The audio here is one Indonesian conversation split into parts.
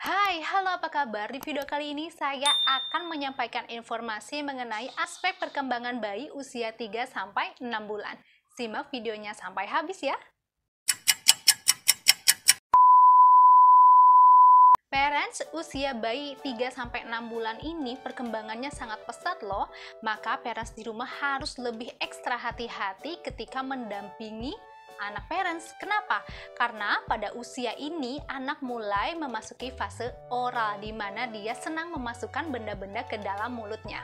Hai, halo apa kabar? Di video kali ini saya akan menyampaikan informasi mengenai aspek perkembangan bayi usia 3-6 bulan. Simak videonya sampai habis ya. Parents usia bayi 3-6 bulan ini perkembangannya sangat pesat loh, maka parents di rumah harus lebih ekstra hati-hati ketika mendampingi anak parents. Kenapa? Karena pada usia ini anak mulai memasuki fase oral di mana dia senang memasukkan benda-benda ke dalam mulutnya.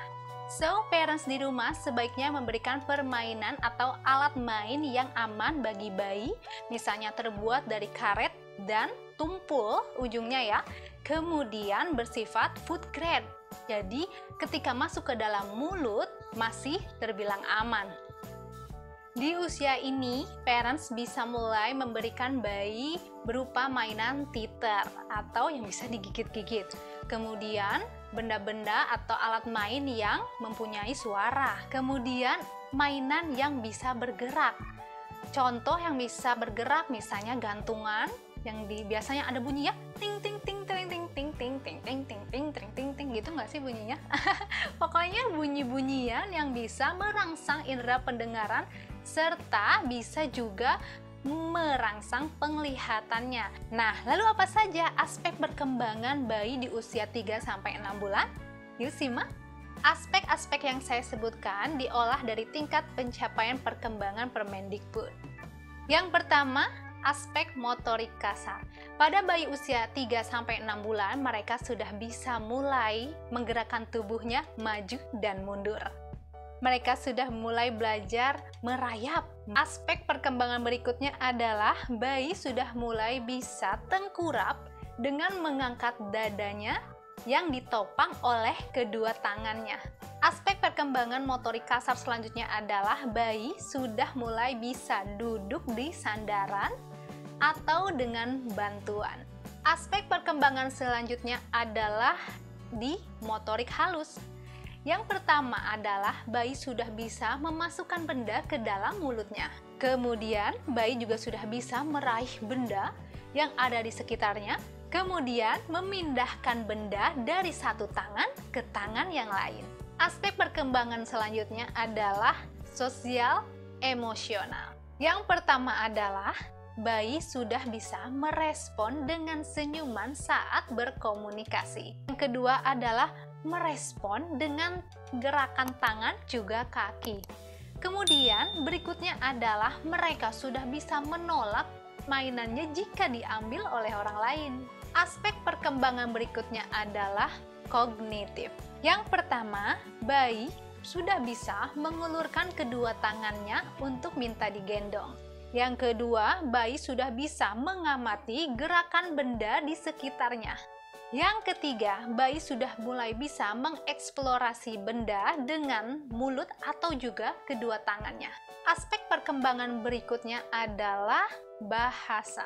So, parents di rumah sebaiknya memberikan permainan atau alat main yang aman bagi bayi, misalnya terbuat dari karet dan tumpul ujungnya ya, kemudian bersifat food grade. Jadi, ketika masuk ke dalam mulut masih terbilang aman. Di usia ini, parents bisa mulai memberikan bayi berupa mainan teether atau yang bisa digigit-gigit. Kemudian, benda-benda atau alat main yang mempunyai suara. Kemudian, mainan yang bisa bergerak. Contoh yang bisa bergerak misalnya gantungan yang biasanya ada bunyi ya, ting ting ting ting ting ting ting ting ting ting ting ting ting ting gitu nggak sih bunyinya? Pokoknya bunyi-bunyian yang bisa merangsang indera pendengaran serta bisa juga merangsang penglihatannya. Nah, lalu apa saja aspek perkembangan bayi di usia 3-6 bulan? Yuk simak. Aspek-aspek yang saya sebutkan diolah dari tingkat pencapaian perkembangan Permendikbud. Yang pertama, aspek motorik kasar. Pada bayi usia 3-6 bulan, mereka sudah bisa mulai menggerakkan tubuhnya maju dan mundur. Mereka sudah mulai belajar merayap. Aspek perkembangan berikutnya adalah bayi sudah mulai bisa tengkurap dengan mengangkat dadanya yang ditopang oleh kedua tangannya. Aspek perkembangan motorik kasar selanjutnya adalah bayi sudah mulai bisa duduk di sandaran atau dengan bantuan. Aspek perkembangan selanjutnya adalah di motorik halus. Yang pertama adalah bayi sudah bisa memasukkan benda ke dalam mulutnya. Kemudian bayi juga sudah bisa meraih benda yang ada di sekitarnya. Kemudian memindahkan benda dari satu tangan ke tangan yang lain. Aspek perkembangan selanjutnya adalah sosial emosional. Yang pertama adalah bayi sudah bisa merespon dengan senyuman saat berkomunikasi. Yang kedua adalah merespon dengan gerakan tangan juga kaki. Kemudian berikutnya adalah mereka sudah bisa menolak mainannya jika diambil oleh orang lain. Aspek perkembangan berikutnya adalah kognitif. Yang pertama, bayi sudah bisa mengulurkan kedua tangannya untuk minta digendong. Yang kedua, bayi sudah bisa mengamati gerakan benda di sekitarnya. Yang ketiga, bayi sudah mulai bisa mengeksplorasi benda dengan mulut atau juga kedua tangannya. Aspek perkembangan berikutnya adalah bahasa.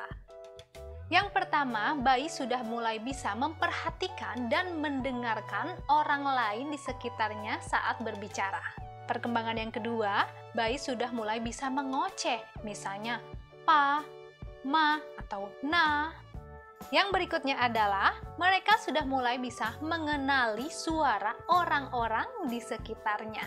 Yang pertama, bayi sudah mulai bisa memperhatikan dan mendengarkan orang lain di sekitarnya saat berbicara. Perkembangan yang kedua, bayi sudah mulai bisa mengoceh, misalnya pa, ma, atau na. Yang berikutnya adalah mereka sudah mulai bisa mengenali suara orang-orang di sekitarnya.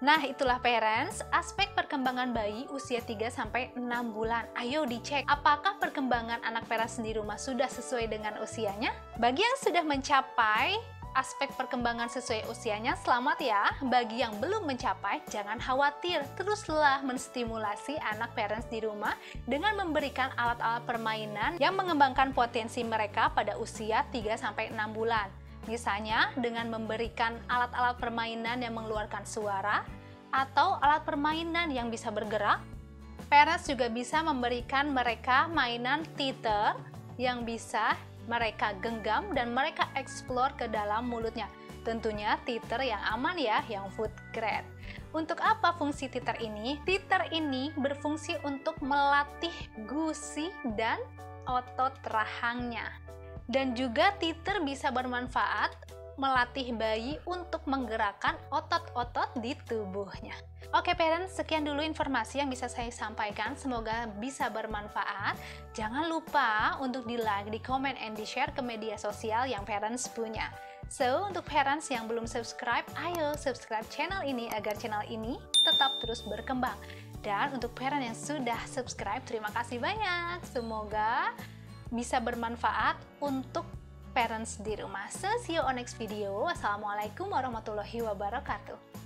Nah, itulah parents, aspek perkembangan bayi usia 3-6 bulan. Ayo dicek, apakah perkembangan anak parents di rumah sudah sesuai dengan usianya? Bagi yang sudah mencapai aspek perkembangan sesuai usianya, selamat ya. Bagi yang belum mencapai, jangan khawatir. Teruslah menstimulasi anak parents di rumah dengan memberikan alat-alat permainan yang mengembangkan potensi mereka pada usia 3-6 bulan. Misalnya dengan memberikan alat-alat permainan yang mengeluarkan suara atau alat permainan yang bisa bergerak. Parents juga bisa memberikan mereka mainan teether yang bisa mereka genggam dan mereka eksplor ke dalam mulutnya. Tentunya teether yang aman ya, yang food grade. Untuk apa fungsi teether ini? Teether ini berfungsi untuk melatih gusi dan otot rahangnya. Dan juga teether bisa bermanfaat melatih bayi untuk menggerakkan otot-otot di tubuhnya. Oke parents, sekian dulu informasi yang bisa saya sampaikan, semoga bisa bermanfaat. Jangan lupa untuk di like, di comment, and di share ke media sosial yang parents punya. So, untuk parents yang belum subscribe, ayo subscribe channel ini agar channel ini tetap terus berkembang. Dan untuk parent yang sudah subscribe, terima kasih banyak. Semoga bisa bermanfaat untuk parents di rumah. So, see you on next video. Wassalamualaikum warahmatullahi wabarakatuh.